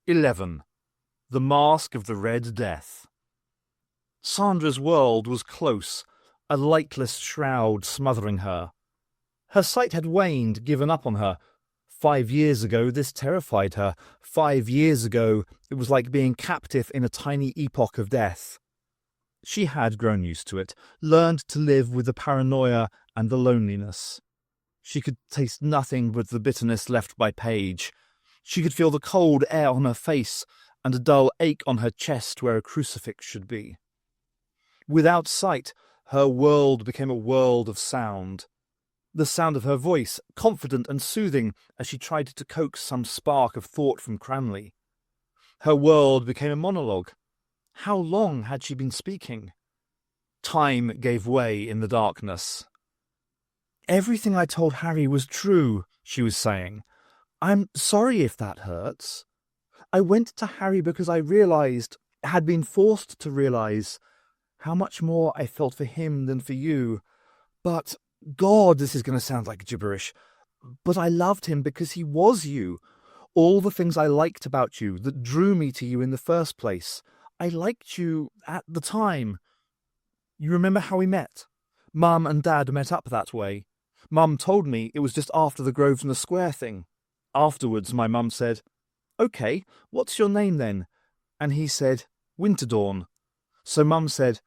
11. The Mask of the Red Death. Sandra's world was close, a lightless shroud smothering her. Her sight had waned, given up on her. 5 years ago, this terrified her. 5 years ago, it was like being captive in a tiny epoch of death. She had grown used to it, learned to live with the paranoia and the loneliness. She could taste nothing but the bitterness left by Paige. She could feel the cold air on her face and a dull ache on her chest where a crucifix should be. Without sight, her world became a world of sound. The sound of her voice, confident and soothing, as she tried to coax some spark of thought from Cranley. Her world became a monologue. How long had she been speaking? Time gave way in the darkness. "Everything I told Harry was true," she was saying. "I'm sorry if that hurts. I went to Harry because I had been forced to realize, how much more I felt for him than for you. But, God, this is going to sound like gibberish, but I loved him because he was you. All the things I liked about you that drew me to you in the first place. I liked you at the time. You remember how we met? Mum and Dad met up that way. Mum told me it was just after the Grosvenor Square thing. Afterwards, my mum said, 'Okay, what's your name then?' And he said, 'Winterdawn.' So Mum said,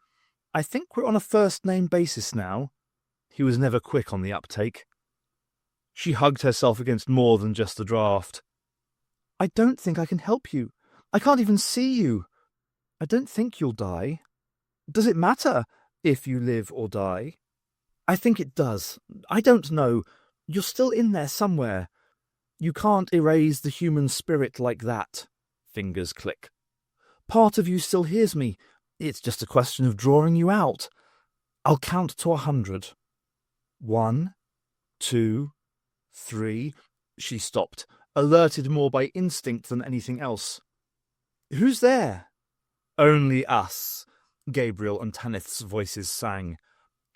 'I think we're on a first-name basis now.' He was never quick on the uptake." She hugged herself against more than just the draft. "I don't think I can help you. I can't even see you. I don't think you'll die. Does it matter if you live or die? I think it does. I don't know. You're still in there somewhere. You can't erase the human spirit like that." Fingers click. "Part of you still hears me. It's just a question of drawing you out. I'll count to 100. 1, 2, 3. She stopped, alerted more by instinct than anything else. "Who's there?" "Only us," Gabriel and Tanith's voices sang.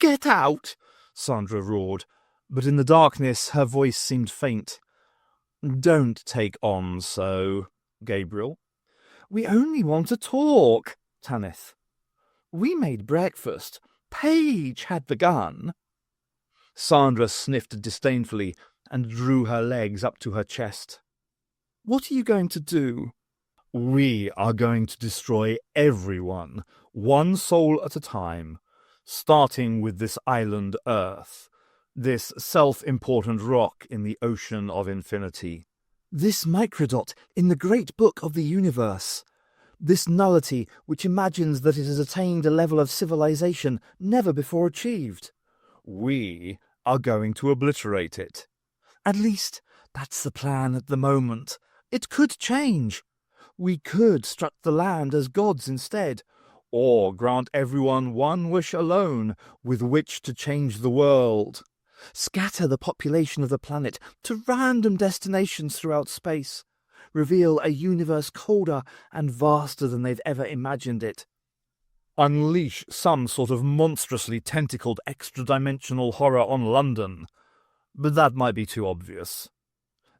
"Get out!" Sandra roared, but in the darkness her voice seemed faint. "Don't take on so, Gabriel." "We only want to talk," Tanith. "We made breakfast. Paige had the gun." Sandra sniffed disdainfully and drew her legs up to her chest. "What are you going to do?" "We are going to destroy everyone, one soul at a time, starting with this island Earth, this self-important rock in the ocean of infinity. This microdot in the great book of the universe. This nullity which imagines that it has attained a level of civilization never before achieved. We are going to obliterate it. At least, that's the plan at the moment. It could change. We could strut the land as gods instead, or grant everyone one wish alone with which to change the world. Scatter the population of the planet to random destinations throughout space. Reveal a universe colder and vaster than they've ever imagined it. Unleash some sort of monstrously tentacled extra-dimensional horror on London. But that might be too obvious.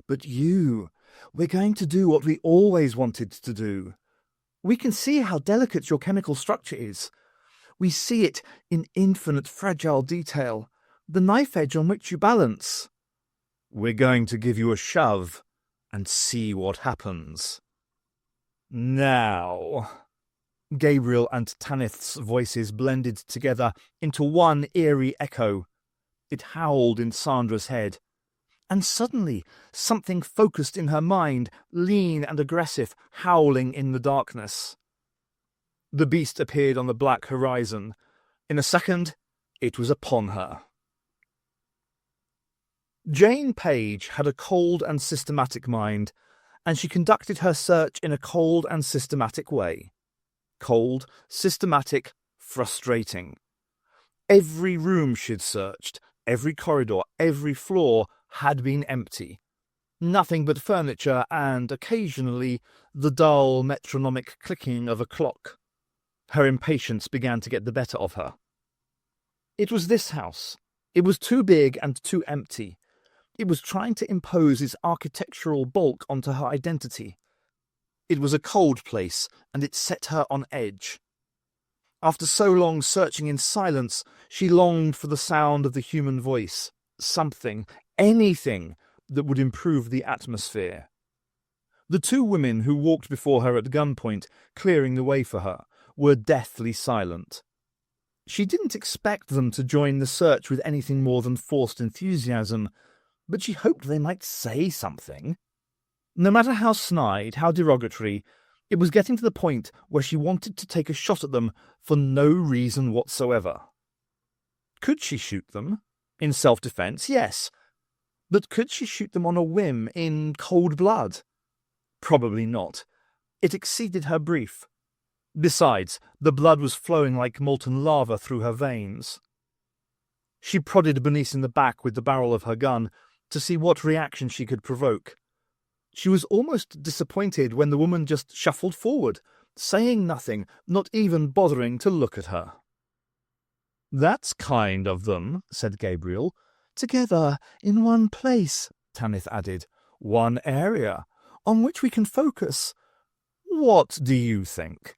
But we're going to do what we always wanted to do. We can see how delicate your chemical structure is. We see it in infinite fragile detail, the knife edge on which you balance. We're going to give you a shove and see what happens. Now." Gabriel and Tanith's voices blended together into one eerie echo. It howled in Sandra's head. And suddenly, something focused in her mind, lean and aggressive, howling in the darkness. The beast appeared on the black horizon. In a second, it was upon her. Jane Page had a cold and systematic mind, and she conducted her search in a cold and systematic way. Cold, systematic, frustrating. Every room she'd searched, every corridor, every floor had been empty. Nothing but furniture and, occasionally, the dull metronomic clicking of a clock. Her impatience began to get the better of her. It was this house. It was too big and too empty. It was trying to impose its architectural bulk onto her identity. It was a cold place, and it set her on edge. After so long searching in silence, she longed for the sound of the human voice, something, anything, that would improve the atmosphere. The two women who walked before her at gunpoint, clearing the way for her, were deathly silent. She didn't expect them to join the search with anything more than forced enthusiasm, but she hoped they might say something. No matter how snide, how derogatory, it was getting to the point where she wanted to take a shot at them for no reason whatsoever. Could she shoot them? In self-defense, yes. But could she shoot them on a whim, in cold blood? Probably not. It exceeded her brief. Besides, the blood was flowing like molten lava through her veins. She prodded Bernice in the back with the barrel of her gun to see what reaction she could provoke. She was almost disappointed when the woman just shuffled forward, saying nothing, not even bothering to look at her. "That's kind of them," said Gabriel. "Together, in one place," Tanith added. "One area, on which we can focus. What do you think?"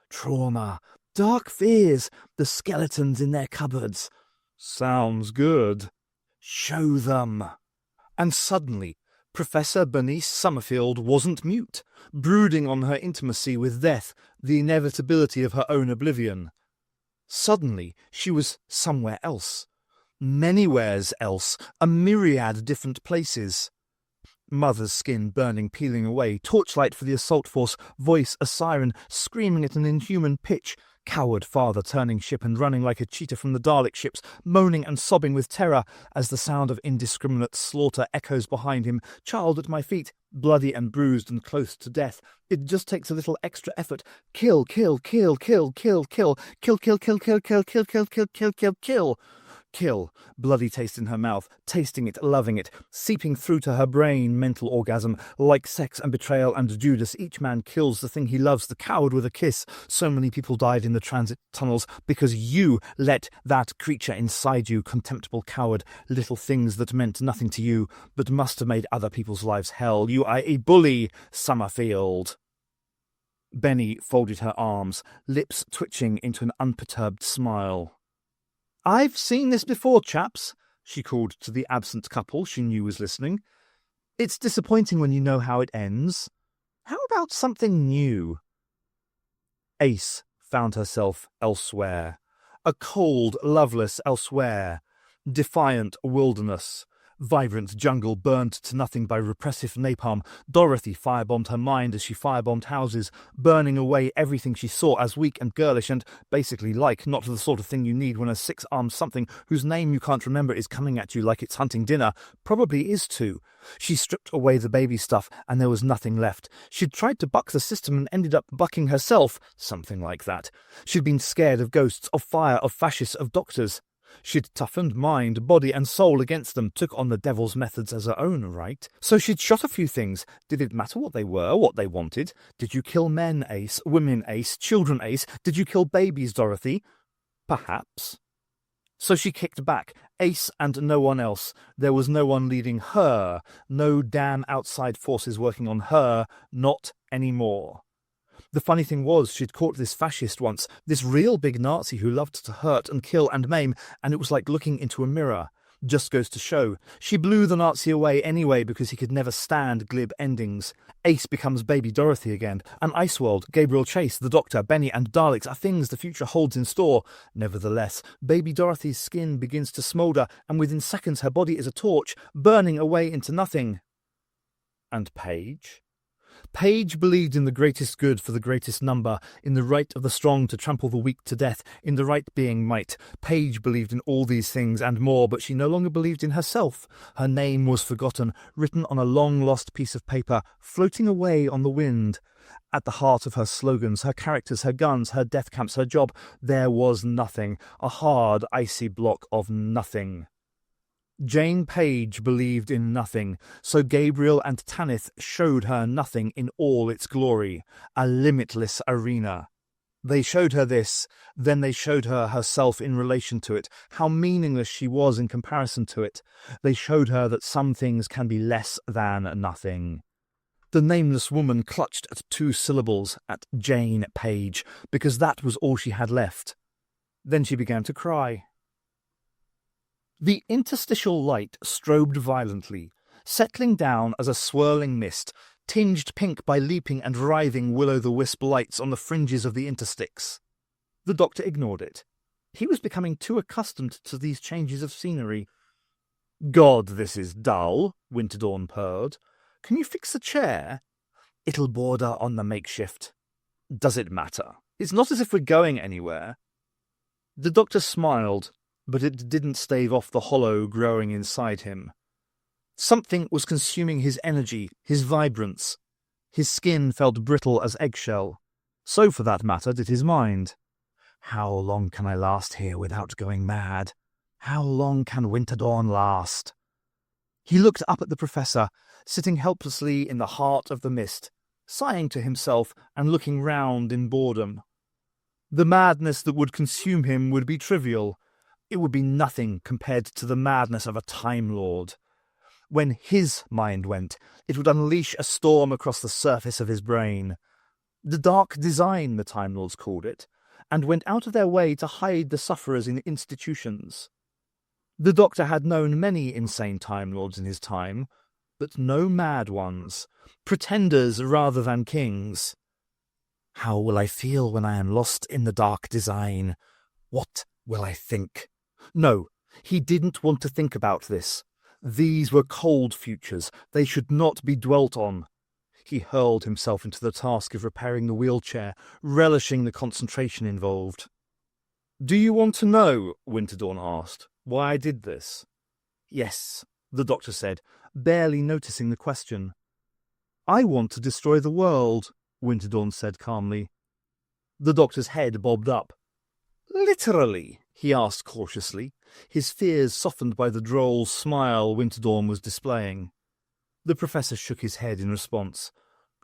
"Trauma, dark fears, the skeletons in their cupboards." "Sounds good." "Show them." And suddenly, Professor Bernice Summerfield wasn't mute, brooding on her intimacy with death, the inevitability of her own oblivion. Suddenly, she was somewhere else. Manywheres else, a myriad different places. Mother's skin burning, peeling away, torchlight for the assault force, voice a siren, screaming at an inhuman pitch, coward father turning ship and running like a cheetah from the Dalek ships, moaning and sobbing with terror as the sound of indiscriminate slaughter echoes behind him, child at my feet, bloody and bruised and close to death. It just takes a little extra effort. Kill, kill, kill, kill, kill, kill, kill, kill, kill, kill, kill, kill, kill, kill, kill, kill, kill. Kill, bloody taste in her mouth, tasting it, loving it, seeping through to her brain, mental orgasm. Like sex and betrayal and Judas, each man kills the thing he loves, the coward with a kiss. So many people died in the transit tunnels because you let that creature inside you, contemptible coward, little things that meant nothing to you, but must have made other people's lives hell. You are a bully, Summerfield. Benny folded her arms, lips twitching into an unperturbed smile. "I've seen this before, chaps," she called to the absent couple she knew was listening. "It's disappointing when you know how it ends. How about something new?" Ace found herself elsewhere. A cold, loveless elsewhere. Defiant wilderness. Vibrant jungle burned to nothing by repressive napalm. Dorothy firebombed her mind as she firebombed houses, burning away everything she saw as weak and girlish and, basically, not the sort of thing you need when a six-armed something whose name you can't remember is coming at you like it's hunting dinner. Probably is too. She stripped away the baby stuff, and there was nothing left. She'd tried to buck the system and ended up bucking herself. Something like that. She'd been scared of ghosts, of fire, of fascists, of doctors. She'd toughened mind, body and soul against them, took on the devil's methods as her own, right? So she'd shot a few things. Did it matter what they were, what they wanted? Did you kill men, Ace? Women, Ace? Children, Ace? Did you kill babies, Dorothy? Perhaps. So she kicked back. Ace and no one else. There was no one leading her. No damn outside forces working on her. Not anymore. The funny thing was, she'd caught this fascist once, this real big Nazi who loved to hurt and kill and maim, and it was like looking into a mirror. Just goes to show. She blew the Nazi away anyway because he could never stand glib endings. Ace becomes baby Dorothy again. An ice world, Gabriel Chase, the Doctor, Benny and Daleks are things the future holds in store. Nevertheless, baby Dorothy's skin begins to smoulder, and within seconds her body is a torch, burning away into nothing. And Paige? Paige believed in the greatest good for the greatest number, in the right of the strong to trample the weak to death, in the right being might. Paige believed in all these things and more, but she no longer believed in herself. Her name was forgotten, written on a long-lost piece of paper, floating away on the wind. At the heart of her slogans, her characters, her guns, her death camps, her job, there was nothing, a hard, icy block of nothing. Jane Page believed in nothing, so Gabriel and Tanith showed her nothing in all its glory, a limitless arena. They showed her this, then they showed her herself in relation to it, how meaningless she was in comparison to it. They showed her that some things can be less than nothing. The nameless woman clutched at 2 syllables, at Jane Page, because that was all she had left. Then she began to cry. The interstitial light strobed violently, settling down as a swirling mist, tinged pink by leaping and writhing will-o'-the-wisp lights on the fringes of the intersticks. The doctor ignored it. He was becoming too accustomed to these changes of scenery. "God, this is dull," Winterdawn purred. "Can you fix a chair?" "It'll border on the makeshift." "Does it matter? It's not as if we're going anywhere." The doctor smiled, but it didn't stave off the hollow growing inside him. Something was consuming his energy, his vibrance. His skin felt brittle as eggshell. So, for that matter, did his mind. How long can I last here without going mad? How long can Winterdawn last? He looked up at the professor, sitting helplessly in the heart of the mist, sighing to himself and looking round in boredom. The madness that would consume him would be trivial. It would be nothing compared to the madness of a Time Lord. When his mind went, it would unleash a storm across the surface of his brain. The dark design, the Time Lords called it, and went out of their way to hide the sufferers in institutions. The Doctor had known many insane Time Lords in his time, but no mad ones, pretenders rather than kings. How will I feel when I am lost in the dark design? What will I think? No, he didn't want to think about this. These were cold futures. They should not be dwelt on. He hurled himself into the task of repairing the wheelchair, relishing the concentration involved. "Do you want to know," Winterdawn asked, "why I did this?" "Yes," the doctor said, barely noticing the question. "I want to destroy the world," Winterdawn said calmly. The doctor's head bobbed up. "Literally?" he asked cautiously, his fears softened by the droll smile Winterdawn was displaying. The professor shook his head in response.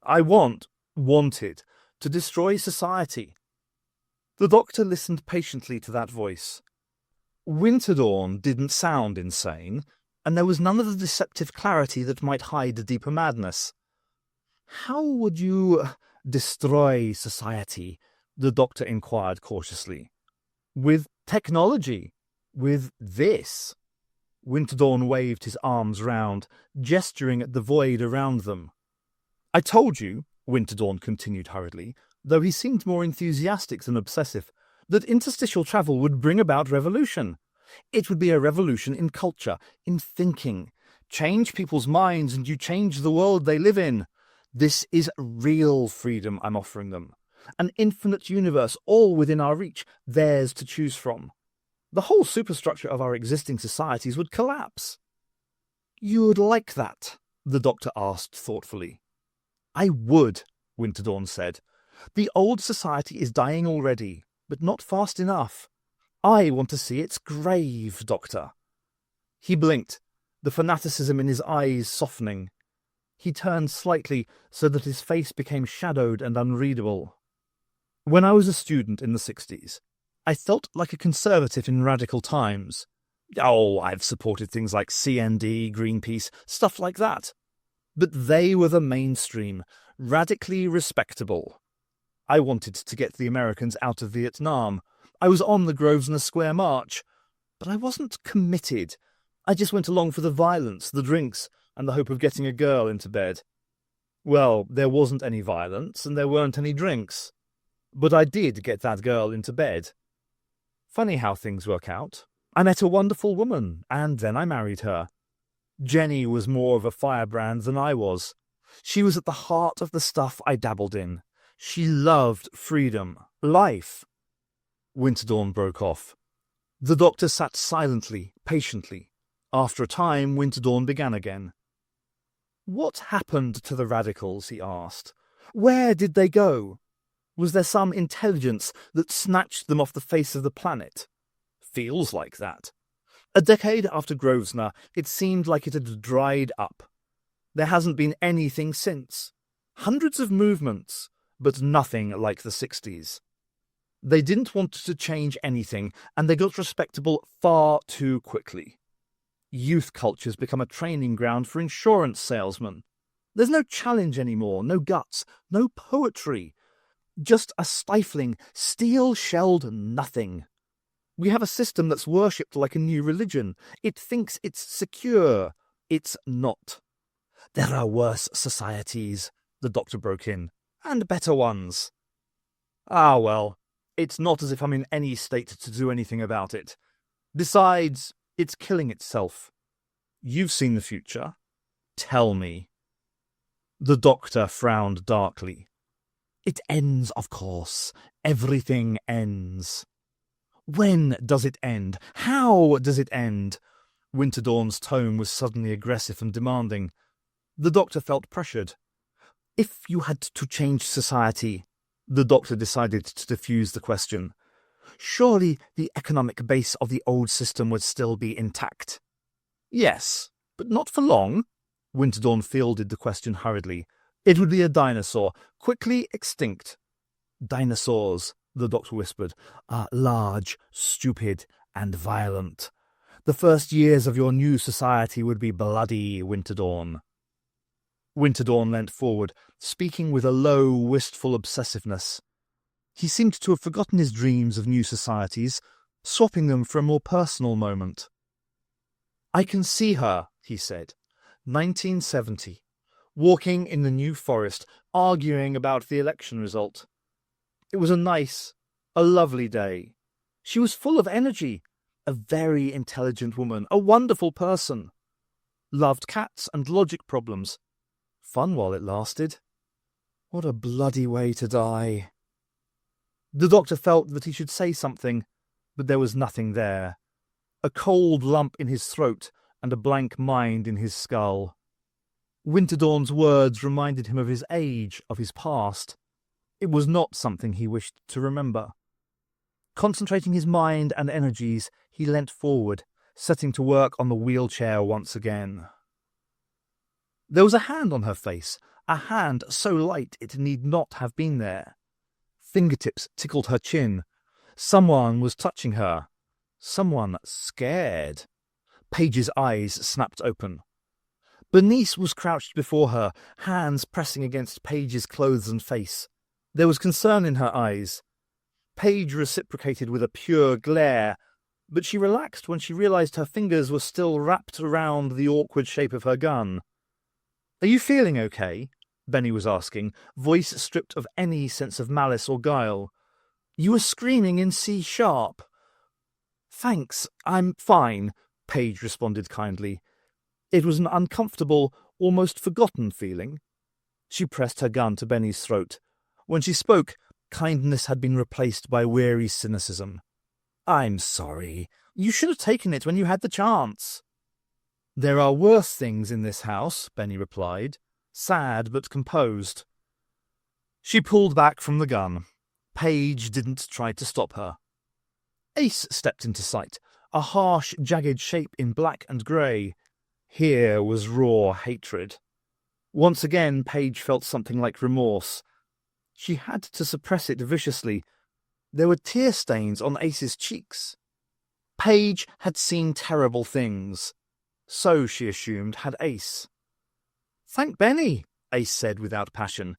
"I wanted, to destroy society." The doctor listened patiently to that voice. Winterdawn didn't sound insane, and there was none of the deceptive clarity that might hide a deeper madness. "How would you destroy society?" the doctor inquired cautiously. "With technology. With this." Winterdawn waved his arms round, gesturing at the void around them. "I told you," Winterdawn continued hurriedly, though he seemed more enthusiastic than obsessive, "that interstitial travel would bring about revolution. It would be a revolution in culture, in thinking. Change people's minds and you change the world they live in. This is real freedom I'm offering them. An infinite universe all within our reach, theirs to choose from. The whole superstructure of our existing societies would collapse." "You'd like that?" the doctor asked thoughtfully. "I would," Winterdawn said. "The old society is dying already, but not fast enough. I want to see its grave, Doctor." He blinked, the fanaticism in his eyes softening. He turned slightly so that his face became shadowed and unreadable. "When I was a student in the 60s, I felt like a conservative in radical times. Oh, I've supported things like CND, Greenpeace, stuff like that. But they were the mainstream, radically respectable. I wanted to get the Americans out of Vietnam. I was on the Grosvenor Square March. But I wasn't committed. I just went along for the violence, the drinks, and the hope of getting a girl into bed. Well, there wasn't any violence, and there weren't any drinks. But I did get that girl into bed. Funny how things work out. I met a wonderful woman, and then I married her. Jenny was more of a firebrand than I was. She was at the heart of the stuff I dabbled in. She loved freedom, life." Winterdawn broke off. The doctor sat silently, patiently. After a time, Winterdawn began again. "What happened to the radicals?" he asked. "Where did they go? Was there some intelligence that snatched them off the face of the planet? Feels like that. A decade after Grosvenor, it seemed like it had dried up. There hasn't been anything since. Hundreds of movements, but nothing like the 60s. They didn't want to change anything, and they got respectable far too quickly. Youth culture's become a training ground for insurance salesmen. There's no challenge anymore, no guts, no poetry. Just a stifling, steel-shelled nothing. We have a system that's worshipped like a new religion. It thinks it's secure. It's not. There are worse societies, the doctor broke in, and better ones. Ah, well, it's not as if I'm in any state to do anything about it. Besides, it's killing itself. You've seen the future. Tell me. The doctor frowned darkly. It ends, of course. Everything ends. When does it end? How does it end? Winterdawn's tone was suddenly aggressive and demanding. The doctor felt pressured. If you had to change society, the doctor decided to diffuse the question. Surely the economic base of the old system would still be intact. Yes, but not for long. Winterdawn fielded the question hurriedly. It would be a dinosaur, quickly extinct. Dinosaurs, the doctor whispered, are large, stupid, and violent. The first years of your new society would be bloody, Winterdawn. Winterdawn leant forward, speaking with a low, wistful obsessiveness. He seemed to have forgotten his dreams of new societies, swapping them for a more personal moment. I can see her, he said, 1970, walking in the New Forest, arguing about the election result. It was a lovely day. She was full of energy, a very intelligent woman, a wonderful person. Loved cats and logic problems. Fun while it lasted. What a bloody way to die. The doctor felt that he should say something, but there was nothing there. A cold lump in his throat and a blank mind in his skull. Winterdawn's words reminded him of his age, of his past. It was not something he wished to remember. Concentrating his mind and energies, he leant forward, setting to work on the wheelchair once again. There was a hand on her face, a hand so light it need not have been there. Fingertips tickled her chin. Someone was touching her. Someone scared. Paige's eyes snapped open. Bernice was crouched before her, hands pressing against Paige's clothes and face. There was concern in her eyes. Paige reciprocated with a pure glare, but she relaxed when she realized her fingers were still wrapped around the awkward shape of her gun. Are you feeling okay? Benny was asking, voice stripped of any sense of malice or guile. You were screaming in C sharp. Thanks, I'm fine, Paige responded kindly. It was an uncomfortable, almost forgotten feeling. She pressed her gun to Benny's throat. When she spoke, kindness had been replaced by weary cynicism. I'm sorry. You should have taken it when you had the chance. There are worse things in this house, Benny replied, sad but composed. She pulled back from the gun. Paige didn't try to stop her. Ace stepped into sight, a harsh, jagged shape in black and grey. Here was raw hatred. Once again, Paige felt something like remorse. She had to suppress it viciously. There were tear stains on Ace's cheeks. Paige had seen terrible things. So, she assumed, had Ace. Thank Benny, Ace said without passion.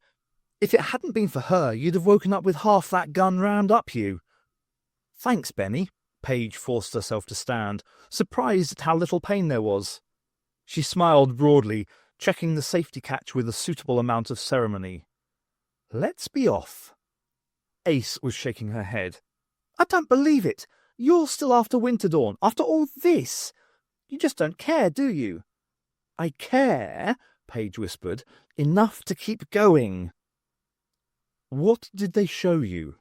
If it hadn't been for her, you'd have woken up with half that gun rammed up you. Thanks, Benny. Paige forced herself to stand, surprised at how little pain there was. She smiled broadly, checking the safety catch with a suitable amount of ceremony. Let's be off. Ace was shaking her head. I don't believe it. You're still after Winterdawn, after all this. You just don't care, do you? I care, Paige whispered, enough to keep going. What did they show you?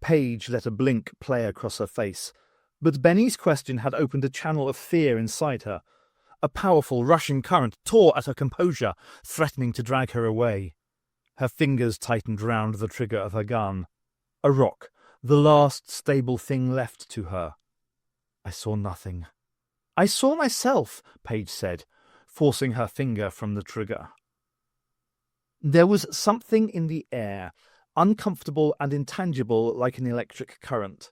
Paige let a blink play across her face, but Benny's question had opened a channel of fear inside her. A powerful rushing current tore at her composure, threatening to drag her away. Her fingers tightened round the trigger of her gun. A rock, the last stable thing left to her. I saw nothing. I saw myself, Paige said, forcing her finger from the trigger. There was something in the air, uncomfortable and intangible like an electric current.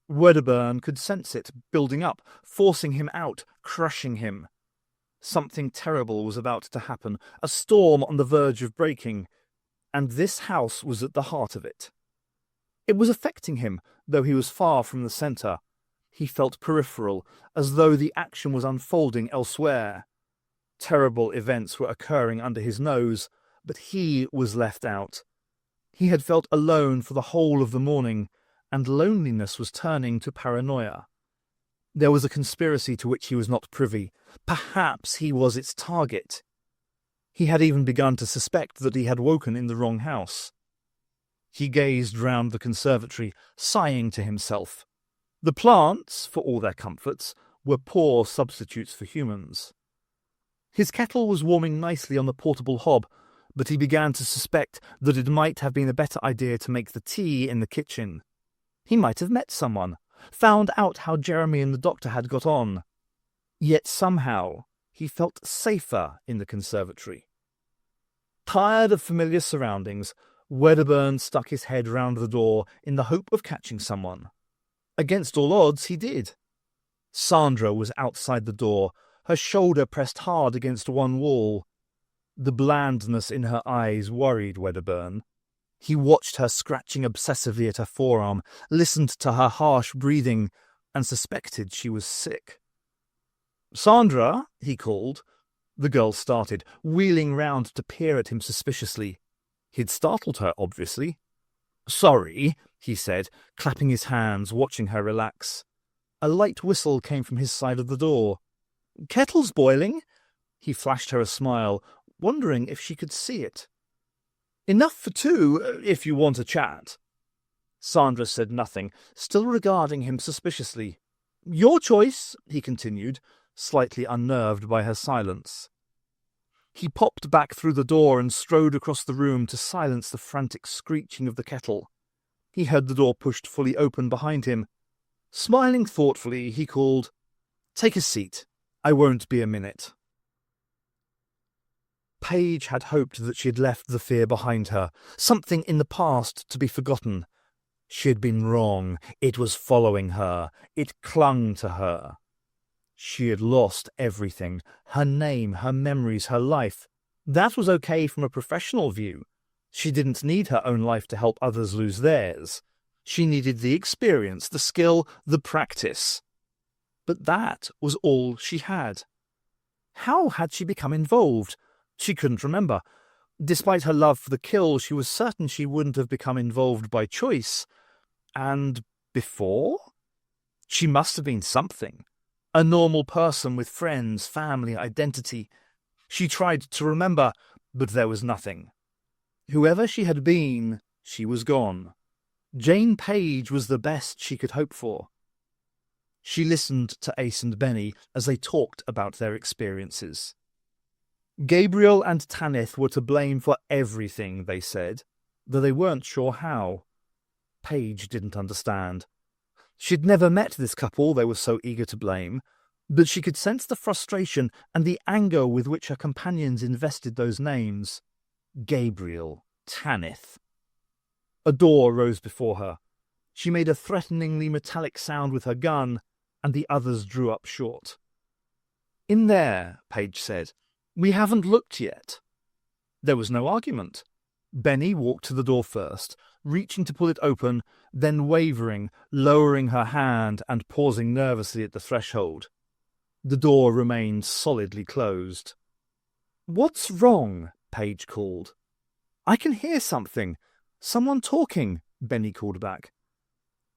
Wedderburn could sense it, building up, forcing him out, crushing him. Something terrible was about to happen, a storm on the verge of breaking, and this house was at the heart of it. It was affecting him, though he was far from the centre. He felt peripheral, as though the action was unfolding elsewhere. Terrible events were occurring under his nose, but he was left out. He had felt alone for the whole of the morning, and loneliness was turning to paranoia. There was a conspiracy to which he was not privy. Perhaps he was its target. He had even begun to suspect that he had woken in the wrong house. He gazed round the conservatory, sighing to himself. The plants, for all their comforts, were poor substitutes for humans. His kettle was warming nicely on the portable hob, but he began to suspect that it might have been a better idea to make the tea in the kitchen. He might have met someone, found out how Jeremy and the doctor had got on. Yet somehow he felt safer in the conservatory. Tired of familiar surroundings, Wedderburn stuck his head round the door in the hope of catching someone. Against all odds, he did. Sandra was outside the door, her shoulder pressed hard against one wall. The blandness in her eyes worried Wedderburn. He watched her scratching obsessively at her forearm, listened to her harsh breathing, and suspected she was sick. "Sandra," he called. The girl started, wheeling round to peer at him suspiciously. He'd startled her, obviously. "Sorry," he said, clapping his hands, watching her relax. A light whistle came from his side of the door. "Kettle's boiling." He flashed her a smile, wondering if she could see it. "Enough for two, if you want a chat." Sandra said nothing, still regarding him suspiciously. "Your choice," he continued, slightly unnerved by her silence. He popped back through the door and strode across the room to silence the frantic screeching of the kettle. He heard the door pushed fully open behind him. Smiling thoughtfully, he called, "Take a seat. I won't be a minute." Paige had hoped that she had left the fear behind her, something in the past to be forgotten. She had been wrong. It was following her. It clung to her. She had lost everything, her name, her memories, her life. That was okay from a professional view. She didn't need her own life to help others lose theirs. She needed the experience, the skill, the practice. But that was all she had. How had she become involved? She couldn't remember. Despite her love for the kill, she was certain she wouldn't have become involved by choice. And before? She must have been something. A normal person with friends, family, identity. She tried to remember, but there was nothing. Whoever she had been, she was gone. Jane Page was the best she could hope for. She listened to Ace and Benny as they talked about their experiences. Gabriel and Tanith were to blame for everything, they said, though they weren't sure how. Paige didn't understand. She'd never met this couple they were so eager to blame, but she could sense the frustration and the anger with which her companions invested those names. Gabriel, Tanith. A door rose before her. She made a threateningly metallic sound with her gun, and the others drew up short. "In there," Paige said. "We haven't looked yet." There was no argument. Benny walked to the door first, reaching to pull it open, then wavering, lowering her hand and pausing nervously at the threshold. The door remained solidly closed. "What's wrong?" Paige called. "I can hear something. Someone talking," Benny called back.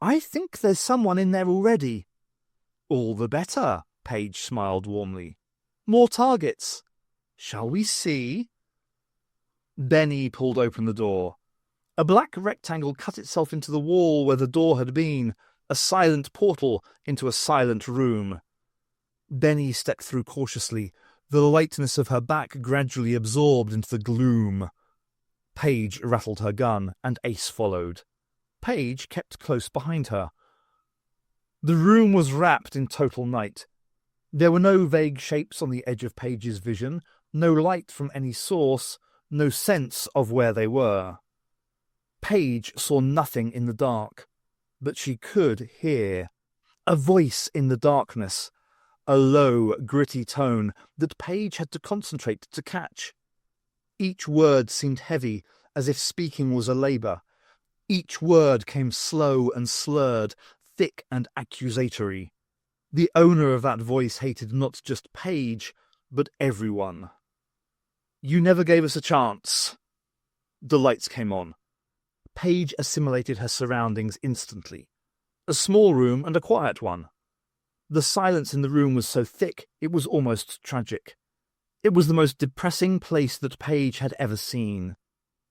"I think there's someone in there already." "All the better," Paige smiled warmly. "More targets. Shall we see?" Benny pulled open the door. A black rectangle cut itself into the wall where the door had been, a silent portal into a silent room. Benny stepped through cautiously, the lightness of her back gradually absorbed into the gloom. Paige rattled her gun, and Ace followed. Paige kept close behind her. The room was wrapped in total night. There were no vague shapes on the edge of Paige's vision, no light from any source, no sense of where they were. Paige saw nothing in the dark, but she could hear. A voice in the darkness, a low, gritty tone that Paige had to concentrate to catch. Each word seemed heavy, as if speaking was a labour. Each word came slow and slurred, thick and accusatory. The owner of that voice hated not just Paige, but everyone. "You never gave us a chance." The lights came on. Paige assimilated her surroundings instantly. A small room and a quiet one. The silence in the room was so thick it was almost tragic. It was the most depressing place that Paige had ever seen.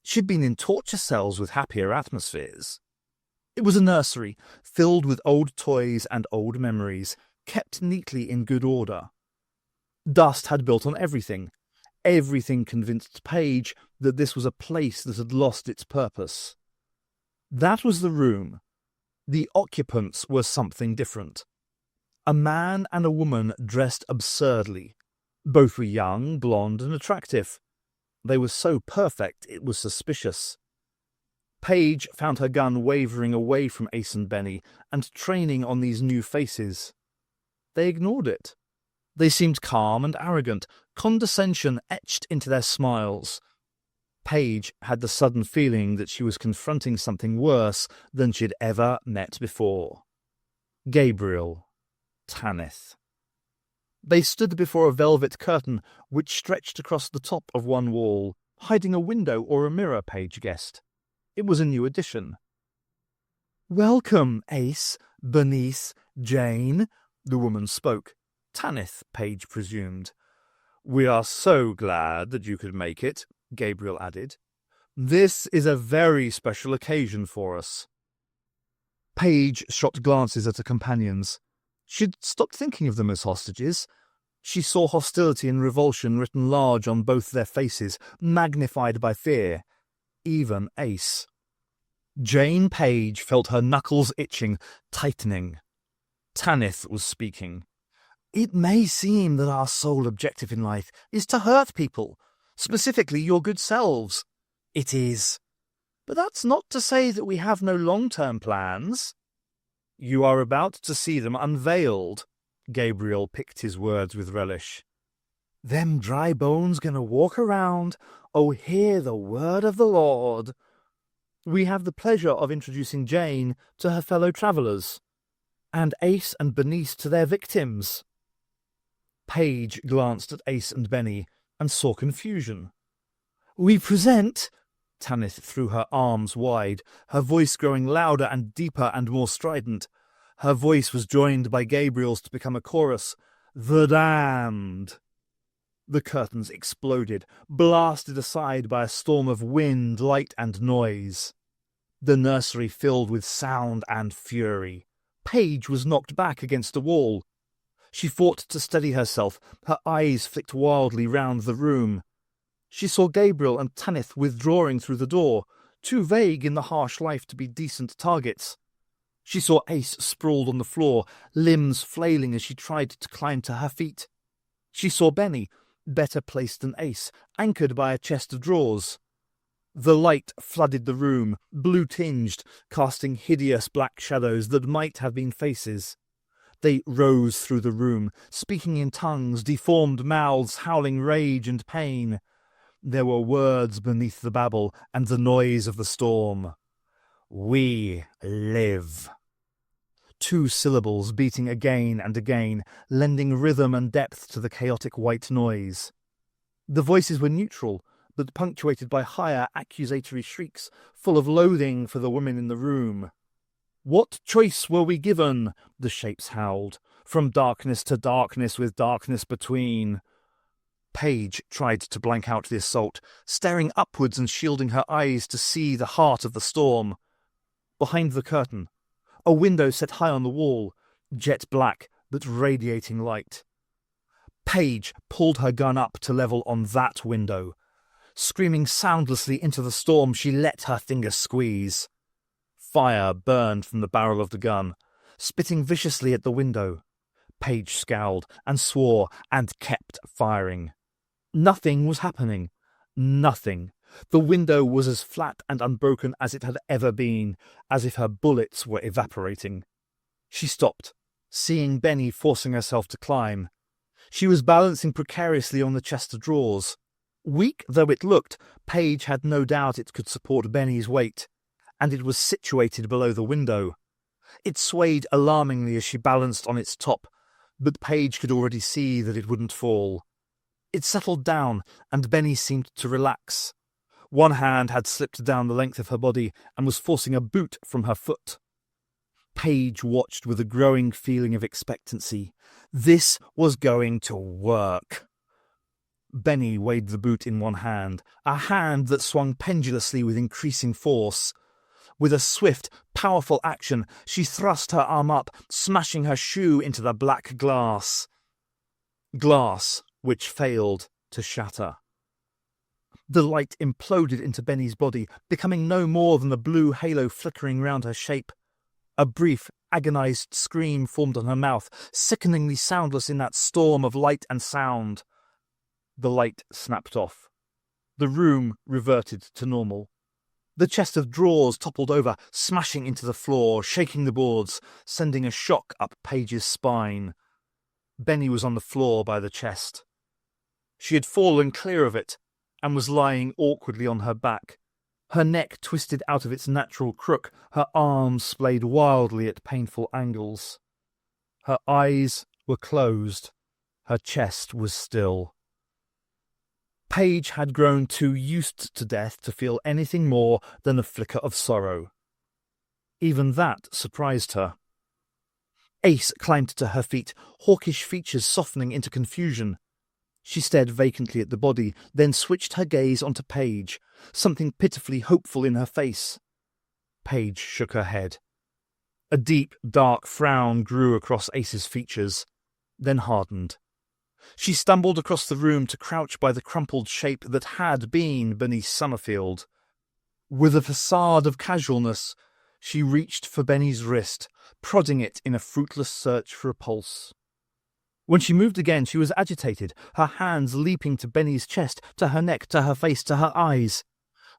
She'd been in torture cells with happier atmospheres. It was a nursery, filled with old toys and old memories, kept neatly in good order. Dust had built on everything. Everything convinced Paige that this was a place that had lost its purpose. That was the room. The occupants were something different. A man and a woman dressed absurdly. Both were young, blonde, and attractive. They were so perfect it was suspicious. Paige found her gun wavering away from Ace and Benny and training on these new faces. They ignored it. They seemed calm and arrogant, condescension etched into their smiles. Paige had the sudden feeling that she was confronting something worse than she'd ever met before. Gabriel. Tanith. They stood before a velvet curtain which stretched across the top of one wall, hiding a window or a mirror, Paige guessed. It was a new addition. "Welcome, Ace, Bernice, Jane," the woman spoke. Tanith, Paige presumed. "We are so glad that you could make it," Gabriel added. "This is a very special occasion for us." Paige shot glances at her companions. She'd stopped thinking of them as hostages. She saw hostility and revulsion written large on both their faces, magnified by fear. Even Ace. Jane Paige felt her knuckles itching, tightening. Tanith was speaking. "It may seem that our sole objective in life is to hurt people, specifically your good selves. It is. But that's not to say that we have no long-term plans." "You are about to see them unveiled," Gabriel picked his words with relish. "Them dry bones gonna walk around, oh, hear the word of the Lord." "We have the pleasure of introducing Jane to her fellow travellers, and Ace and Bernice to their victims." Paige glanced at Ace and Benny and saw confusion. "We present—" Tanith threw her arms wide, her voice growing louder and deeper and more strident. Her voice was joined by Gabriel's to become a chorus. "The damned." The curtains exploded, blasted aside by a storm of wind, light, and noise. The nursery filled with sound and fury. Paige was knocked back against a wall. She fought to steady herself, her eyes flicked wildly round the room. She saw Gabriel and Tanith withdrawing through the door, too vague in the harsh life to be decent targets. She saw Ace sprawled on the floor, limbs flailing as she tried to climb to her feet. She saw Benny, better placed than Ace, anchored by a chest of drawers. The light flooded the room, blue-tinged, casting hideous black shadows that might have been faces. They rose through the room, speaking in tongues, deformed mouths howling rage and pain. There were words beneath the babble and the noise of the storm. "We live." 2 syllables beating again and again, lending rhythm and depth to the chaotic white noise. The voices were neutral, but punctuated by higher accusatory shrieks, full of loathing for the women in the room. "What choice were we given?" the shapes howled. "From darkness to darkness with darkness between." Paige tried to blank out the assault, staring upwards and shielding her eyes to see the heart of the storm. Behind the curtain, a window set high on the wall, jet black but radiating light. Paige pulled her gun up to level on that window. Screaming soundlessly into the storm, she let her fingers squeeze. Fire burned from the barrel of the gun, spitting viciously at the window. Paige scowled and swore and kept firing. Nothing was happening. Nothing. The window was as flat and unbroken as it had ever been, as if her bullets were evaporating. She stopped. seeing Benny forcing herself to climb. She was balancing precariously on the chest of drawers. Weak though it looked, Paige had no doubt it could support Benny's weight, and it was situated below the window. It swayed alarmingly as she balanced on its top, but Paige could already see that it wouldn't fall. It settled down, and Benny seemed to relax. One hand had slipped down the length of her body and was forcing a boot from her foot. Paige watched with a growing feeling of expectancy. This was going to work. Benny weighed the boot in one hand, a hand that swung pendulously with increasing force. With a swift, powerful action, she thrust her arm up, smashing her shoe into the black glass. Glass which failed to shatter. The light imploded into Benny's body, becoming no more than the blue halo flickering round her shape. A brief, agonized scream formed on her mouth, sickeningly soundless in that storm of light and sound. The light snapped off. The room reverted to normal. The chest of drawers toppled over, smashing into the floor, shaking the boards, sending a shock up Paige's spine. Benny was on the floor by the chest. She had fallen clear of it, and was lying awkwardly on her back. Her neck twisted out of its natural crook, her arms splayed wildly at painful angles. Her eyes were closed. Her chest was still. Paige had grown too used to death to feel anything more than a flicker of sorrow. Even that surprised her. Ace climbed to her feet, hawkish features softening into confusion. She stared vacantly at the body, then switched her gaze onto Paige, something pitifully hopeful in her face. Paige shook her head. A deep, dark frown grew across Ace's features, then hardened. She stumbled across the room to crouch by the crumpled shape that had been Bernice Summerfield. With a facade of casualness, she reached for Benny's wrist, prodding it in a fruitless search for a pulse. When she moved again, she was agitated, her hands leaping to Benny's chest, to her neck, to her face, to her eyes.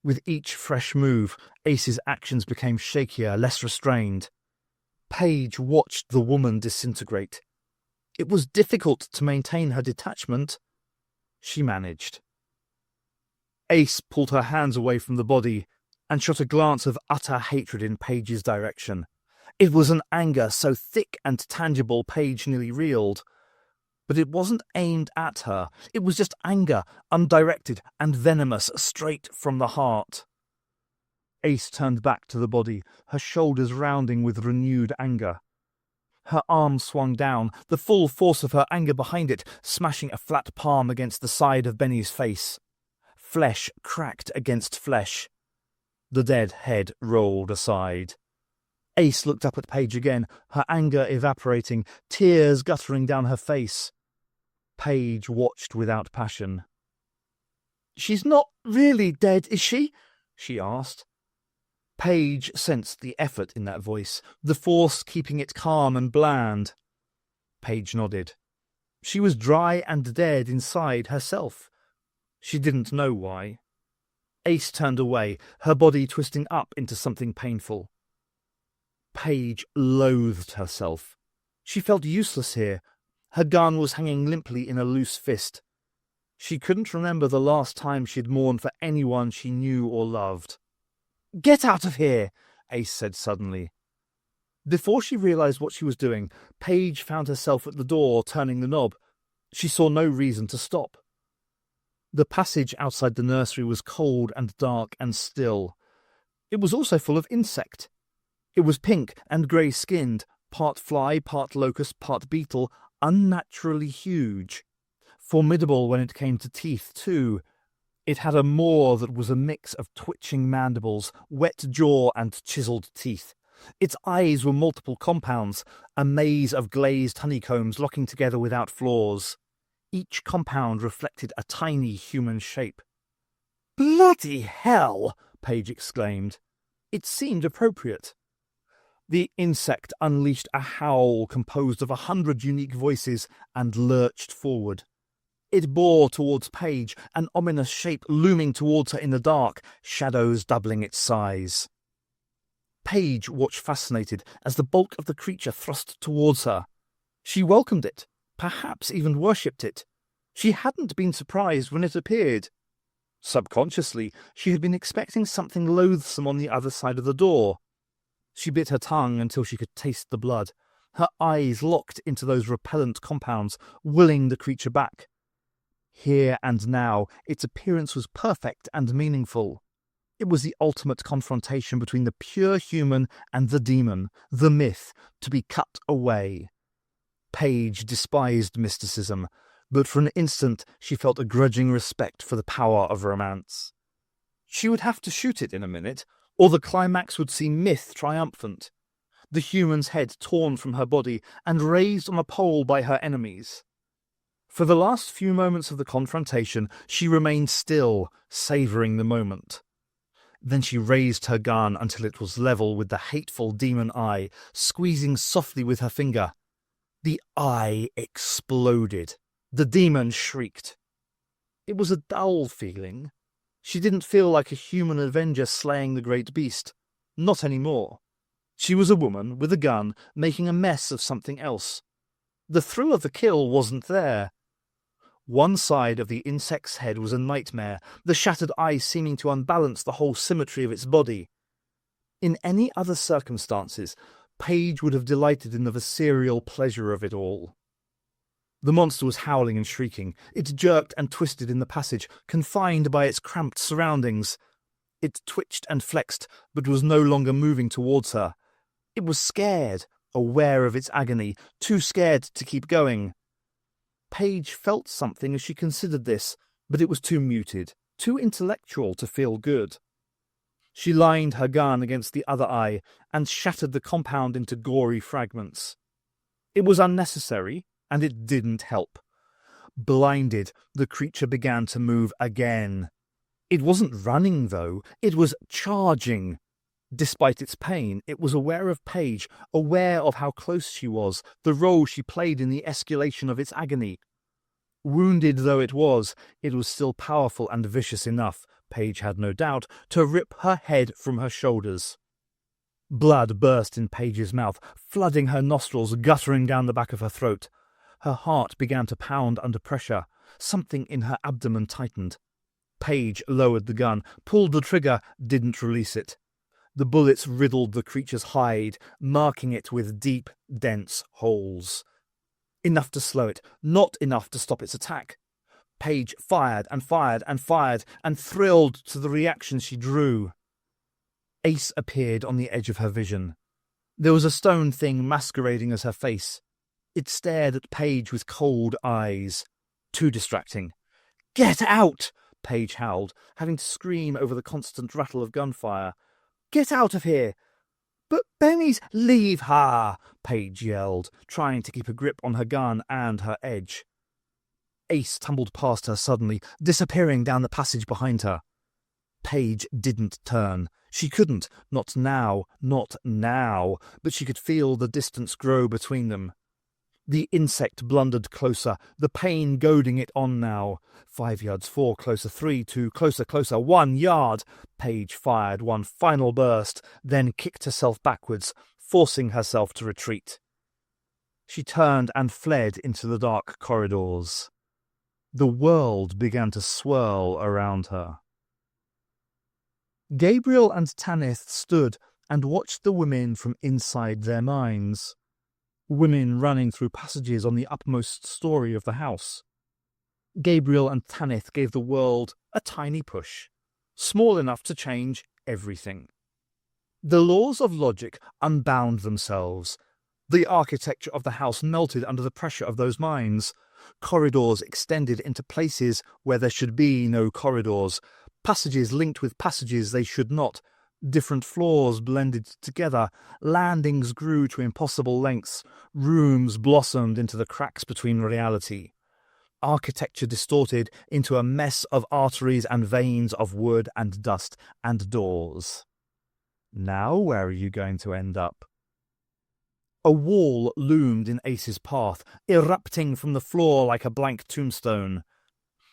With each fresh move, Ace's actions became shakier, less restrained. Paige watched the woman disintegrate. It was difficult to maintain her detachment. She managed. Ace pulled her hands away from the body and shot a glance of utter hatred in Paige's direction. It was an anger so thick and tangible Paige nearly reeled. But it wasn't aimed at her. It was just anger, undirected and venomous, straight from the heart. Ace turned back to the body, her shoulders rounding with renewed anger. Her arm swung down, the full force of her anger behind it, smashing a flat palm against the side of Benny's face. Flesh cracked against flesh. The dead head rolled aside. Ace looked up at Paige again, her anger evaporating, tears guttering down her face. Paige watched without passion. "She's not really dead, is she?" she asked. Paige sensed the effort in that voice, the force keeping it calm and bland. Paige nodded. She was dry and dead inside herself. She didn't know why. Ace turned away, her body twisting up into something painful. Paige loathed herself. She felt useless here. Her gun was hanging limply in a loose fist. She couldn't remember the last time she'd mourned for anyone she knew or loved. "Get out of here!" Ace said suddenly. Before she realized what she was doing, Paige found herself at the door, turning the knob. She saw no reason to stop. The passage outside the nursery was cold and dark and still. It was also full of insect. It was pink and grey-skinned, part fly, part locust, part beetle, unnaturally huge. Formidable when it came to teeth, too. It had a maw that was a mix of twitching mandibles, wet jaw and chiselled teeth. Its eyes were multiple compounds, a maze of glazed honeycombs locking together without flaws. Each compound reflected a tiny human shape. "Bloody hell!" Paige exclaimed. It seemed appropriate. The insect unleashed a howl composed of 100 unique voices and lurched forward. It bore towards Paige, an ominous shape looming towards her in the dark, shadows doubling its size. Paige watched fascinated as the bulk of the creature thrust towards her. She welcomed it, perhaps even worshipped it. She hadn't been surprised when it appeared. Subconsciously, she had been expecting something loathsome on the other side of the door. She bit her tongue until she could taste the blood, her eyes locked into those repellent compounds, willing the creature back. Here and now, its appearance was perfect and meaningful. It was the ultimate confrontation between the pure human and the demon, the myth, to be cut away. Paige despised mysticism, but for an instant she felt a grudging respect for the power of romance. She would have to shoot it in a minute, or the climax would see myth triumphant, the human's head torn from her body and raised on a pole by her enemies. For the last few moments of the confrontation, she remained still, savouring the moment. Then she raised her gun until it was level with the hateful demon eye, squeezing softly with her finger. The eye exploded. The demon shrieked. It was a dull feeling. She didn't feel like a human avenger slaying the great beast. Not anymore. She was a woman with a gun making a mess of something else. The thrill of the kill wasn't there. One side of the insect's head was a nightmare, the shattered eye seeming to unbalance the whole symmetry of its body. In any other circumstances, Paige would have delighted in the visceral pleasure of it all. The monster was howling and shrieking. It jerked and twisted in the passage, confined by its cramped surroundings. It twitched and flexed, but was no longer moving towards her. It was scared, aware of its agony, too scared to keep going. Paige felt something as she considered this, but it was too muted, too intellectual to feel good. She lined her gun against the other eye and shattered the compound into gory fragments. It was unnecessary, and it didn't help. Blinded, the creature began to move again. It wasn't running, though. It was charging. Despite its pain, it was aware of Paige, aware of how close she was, the role she played in the escalation of its agony. Wounded though it was still powerful and vicious enough, Paige had no doubt, to rip her head from her shoulders. Blood burst in Paige's mouth, flooding her nostrils, guttering down the back of her throat. Her heart began to pound under pressure. Something in her abdomen tightened. Paige lowered the gun, pulled the trigger, didn't release it. The bullets riddled the creature's hide, marking it with deep, dense holes. Enough to slow it, not enough to stop its attack. Paige fired and fired and fired, and thrilled to the reaction she drew. Ace appeared on the edge of her vision. There was a stone thing masquerading as her face. It stared at Paige with cold eyes. Too distracting. "Get out!" Paige howled, having to scream over the constant rattle of gunfire. "Get out of here!" "But Benny's—" "Leave her!" Paige yelled, trying to keep a grip on her gun and her edge. Ace tumbled past her suddenly, disappearing down the passage behind her. Paige didn't turn. She couldn't. Not now. Not now. But she could feel the distance grow between them. The insect blundered closer, the pain goading it on now. 5 yards, 4, closer, 3, 2, closer, 1 yard. Paige fired one final burst, then kicked herself backwards, forcing herself to retreat. She turned and fled into the dark corridors. The world began to swirl around her. Gabriel and Tanith stood and watched the women from inside their minds. Women running through passages on the upmost story of the house. Gabriel and Tanith gave the world a tiny push, small enough to change everything. The laws of logic unbound themselves. The architecture of the house melted under the pressure of those minds. Corridors extended into places where there should be no corridors. Passages linked with passages they should not. Different floors blended together, landings grew to impossible lengths, rooms blossomed into the cracks between reality. Architecture distorted into a mess of arteries and veins of wood and dust and doors. Now where are you going to end up? A wall loomed in Ace's path, erupting from the floor like a blank tombstone.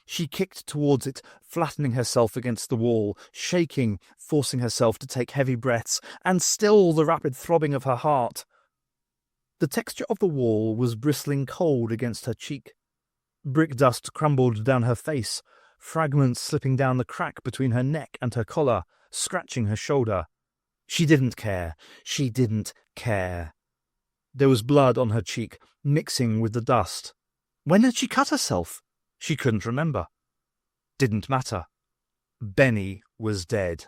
She kicked towards it, flattening herself against the wall, shaking, forcing herself to take heavy breaths, and still the rapid throbbing of her heart. The texture of the wall was bristling cold against her cheek. Brick dust crumbled down her face, fragments slipping down the crack between her neck and her collar, scratching her shoulder. She didn't care. She didn't care. There was blood on her cheek, mixing with the dust. When had she cut herself? She couldn't remember. Didn't matter. Benny was dead.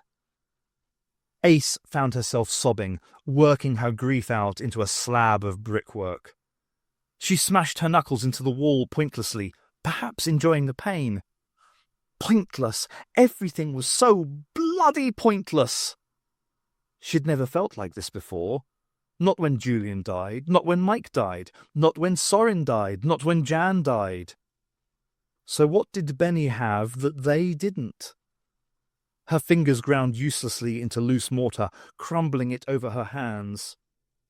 Ace found herself sobbing, working her grief out into a slab of brickwork. She smashed her knuckles into the wall pointlessly, perhaps enjoying the pain. Pointless. Everything was so bloody pointless. She'd never felt like this before. Not when Julian died, not when Mike died, not when Sorin died, not when Jan died. So what did Benny have that they didn't? Her fingers ground uselessly into loose mortar, crumbling it over her hands.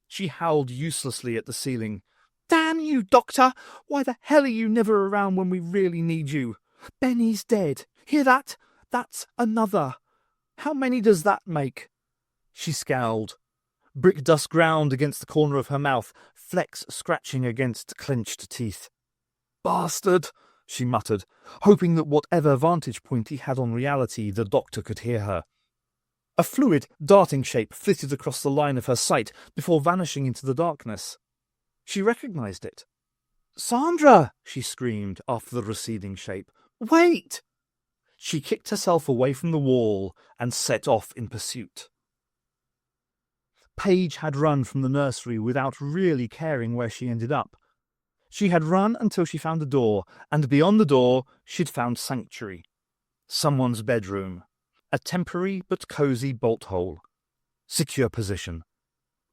She howled uselessly at the ceiling. Damn you, Doctor! Why the hell are you never around when we really need you? Benny's dead. Hear that? That's another. How many does that make? She scowled. Brick dust ground against the corner of her mouth, flecks scratching against clenched teeth. Bastard! She muttered, hoping that whatever vantage point he had on reality, the doctor could hear her. A fluid, darting shape flitted across the line of her sight before vanishing into the darkness. She recognized it. Sandra! She screamed after the receding shape. Wait! She kicked herself away from the wall and set off in pursuit. Paige had run from the nursery without really caring where she ended up. She had run until she found a door, and beyond the door she'd found sanctuary. Someone's bedroom. A temporary but cosy bolt hole. Secure position.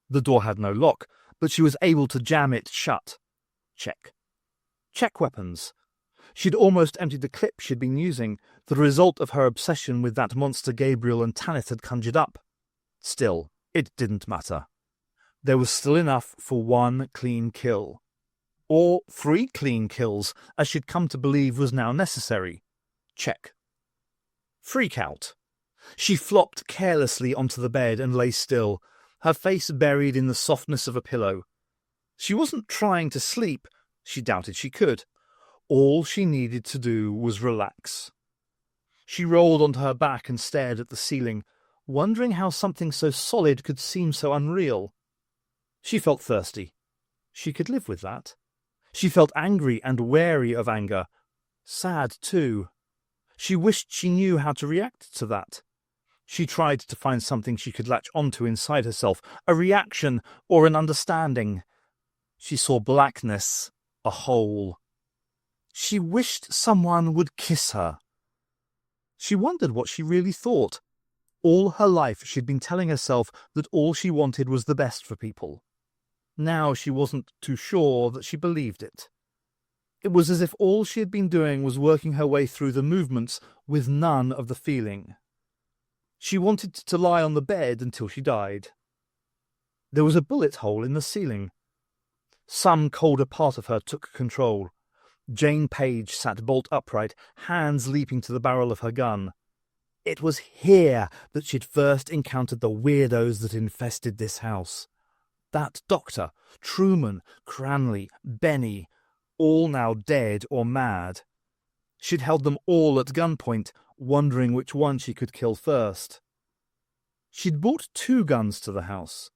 The door had no lock, but she was able to jam it shut. Check. Check weapons. She'd almost emptied the clip she'd been using, the result of her obsession with that monster Gabriel and Tanith had conjured up. Still, it didn't matter. There was still enough for one clean kill. Or 3 clean kills, as she'd come to believe was now necessary. Check. Freak out. She flopped carelessly onto the bed and lay still, her face buried in the softness of a pillow. She wasn't trying to sleep. She doubted she could. All she needed to do was relax. She rolled onto her back and stared at the ceiling, wondering how something so solid could seem so unreal. She felt thirsty. She could live with that. She felt angry and wary of anger. Sad, too. She wished she knew how to react to that. She tried to find something she could latch onto inside herself, a reaction or an understanding. She saw blackness, a hole. She wished someone would kiss her. She wondered what she really thought. All her life she'd been telling herself that all she wanted was the best for people. Now she wasn't too sure that she believed it. It was as if all she had been doing was working her way through the movements with none of the feeling. She wanted to lie on the bed until she died. There was a bullet hole in the ceiling. Some colder part of her took control. Jane Page sat bolt upright, hands leaping to the barrel of her gun. It was here that she'd first encountered the weirdos that infested this house. That doctor, Truman, Cranley, Benny, all now dead or mad. She'd held them all at gunpoint, wondering which one she could kill first. She'd brought 2 guns to the house.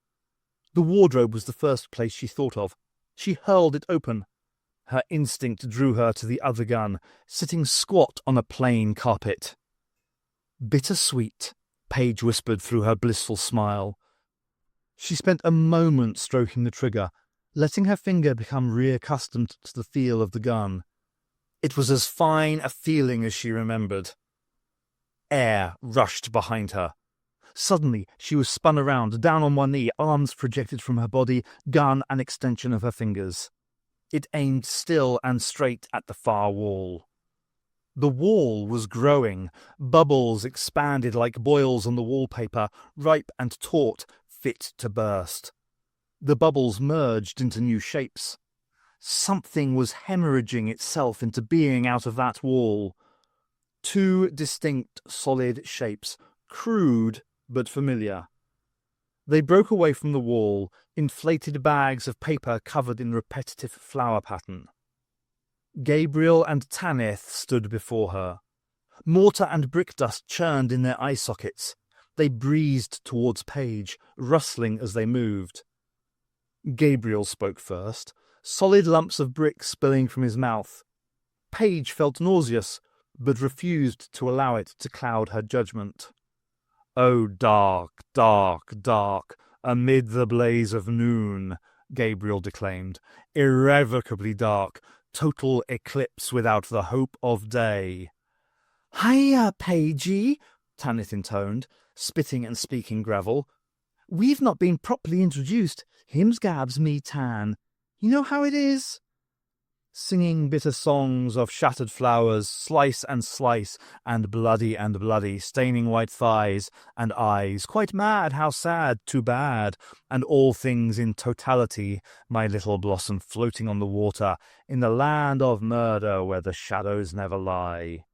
The wardrobe was the first place she thought of. She hurled it open. Her instinct drew her to the other gun, sitting squat on a plain carpet. Bittersweet, Paige whispered through her blissful smile. She spent a moment stroking the trigger, letting her finger become reaccustomed to the feel of the gun. It was as fine a feeling as she remembered. Air rushed behind her. Suddenly, she was spun around, down on one knee, arms projected from her body, gun an extension of her fingers. It aimed still and straight at the far wall. The wall was growing. Bubbles expanded like boils on the wallpaper, ripe and taut, fit to burst. The bubbles merged into new shapes. Something was hemorrhaging itself into being out of that wall. 2 distinct solid shapes, crude but familiar. They broke away from the wall, inflated bags of paper covered in repetitive flower pattern. Gabriel and Tanith stood before her. Mortar and brick dust churned in their eye sockets. They breezed towards Paige, rustling as they moved. Gabriel spoke first, solid lumps of brick spilling from his mouth. Paige felt nauseous, but refused to allow it to cloud her judgment. "Oh, dark, dark, dark, amid the blaze of noon," Gabriel declaimed. "Irrevocably dark, total eclipse without the hope of day." "Hiya, Pagey," Tanith intoned, spitting and speaking gravel. "We've not been properly introduced. Him's Gabs, me Tan. You know how it is?" Singing bitter songs of shattered flowers, slice, and bloody, staining white thighs and eyes, quite mad, how sad, too bad, and all things in totality, my little blossom floating on the water, in the land of murder where the shadows never lie.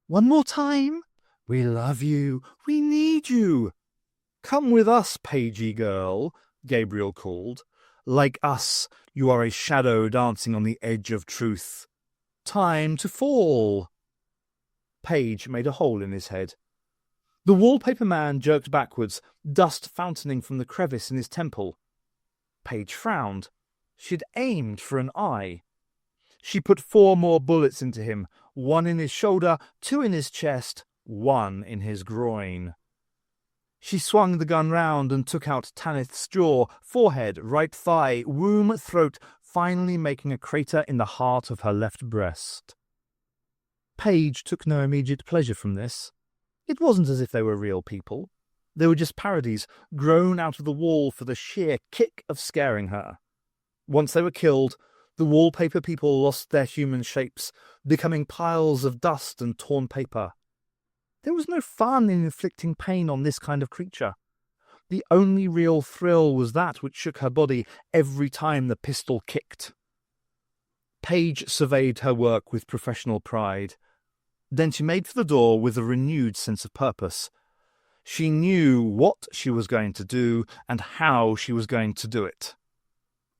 "One more time? We love you, we need you." "Come with us, Pagey girl," Gabriel called. "Like us, you are a shadow dancing on the edge of truth. Time to fall." Paige made a hole in his head. The wallpaper man jerked backwards, dust fountaining from the crevice in his temple. Paige frowned. She'd aimed for an eye. She put 4 more bullets into him, 1 in his shoulder, 2 in his chest, 1 in his groin. She swung the gun round and took out Tanith's jaw, forehead, right thigh, womb, throat, finally making a crater in the heart of her left breast. Paige took no immediate pleasure from this. It wasn't as if they were real people. They were just parodies, grown out of the wall for the sheer kick of scaring her. Once they were killed, the wallpaper people lost their human shapes, becoming piles of dust and torn paper. There was no fun in inflicting pain on this kind of creature. The only real thrill was that which shook her body every time the pistol kicked. Paige surveyed her work with professional pride. Then she made for the door with a renewed sense of purpose. She knew what she was going to do and how she was going to do it.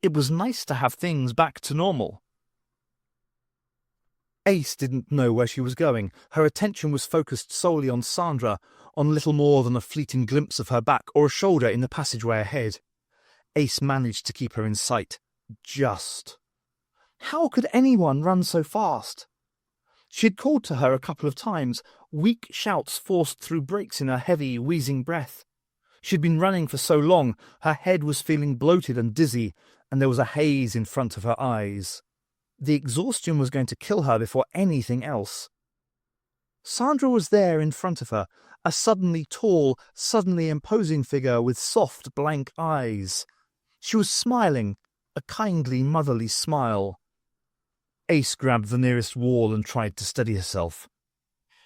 It was nice to have things back to normal. Ace didn't know where she was going. Her attention was focused solely on Sandra, on little more than a fleeting glimpse of her back or a shoulder in the passageway ahead. Ace managed to keep her in sight. Just. How could anyone run so fast? She had called to her a couple of times, weak shouts forced through breaks in her heavy, wheezing breath. She'd been running for so long, her head was feeling bloated and dizzy, and there was a haze in front of her eyes. The exhaustion was going to kill her before anything else. Sandra was there in front of her, a suddenly tall, suddenly imposing figure with soft, blank eyes. She was smiling, a kindly, motherly smile. Ace grabbed the nearest wall and tried to steady herself.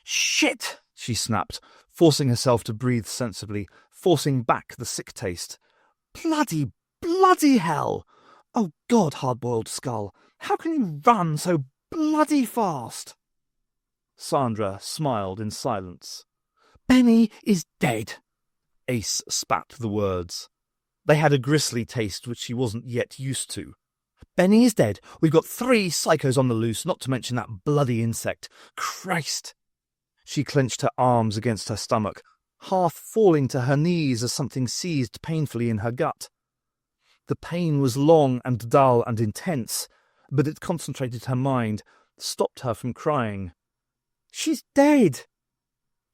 "Shit!" she snapped, forcing herself to breathe sensibly, forcing back the sick taste. Bloody hell! Oh God, hard-boiled skull, how can you run so bloody fast?" Sandra smiled in silence. "Benny is dead." Ace spat the words. They had a grisly taste which she wasn't yet used to. "Benny is dead. We've got 3 psychos on the loose, not to mention that bloody insect. Christ!" She clenched her arms against her stomach, half falling to her knees as something seized painfully in her gut. The pain was long and dull and intense, but it concentrated her mind, stopped her from crying. "She's dead!"